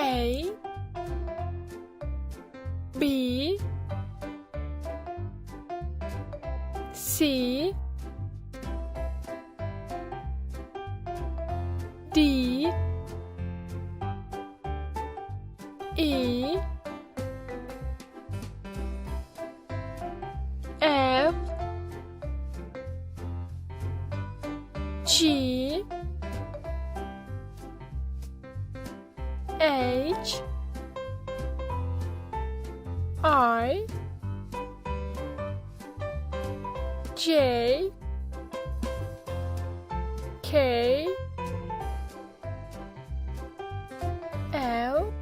A B C D E F G H I J K L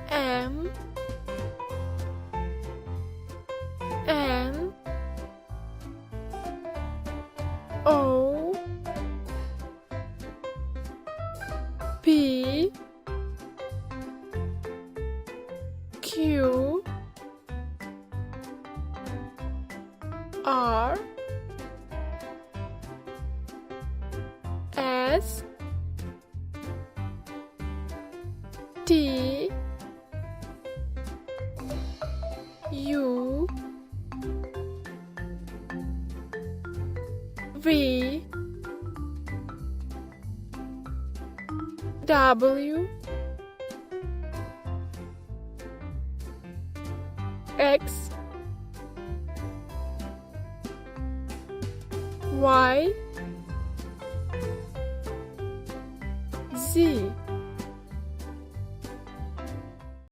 M N O P Q R S T U V W X Y Z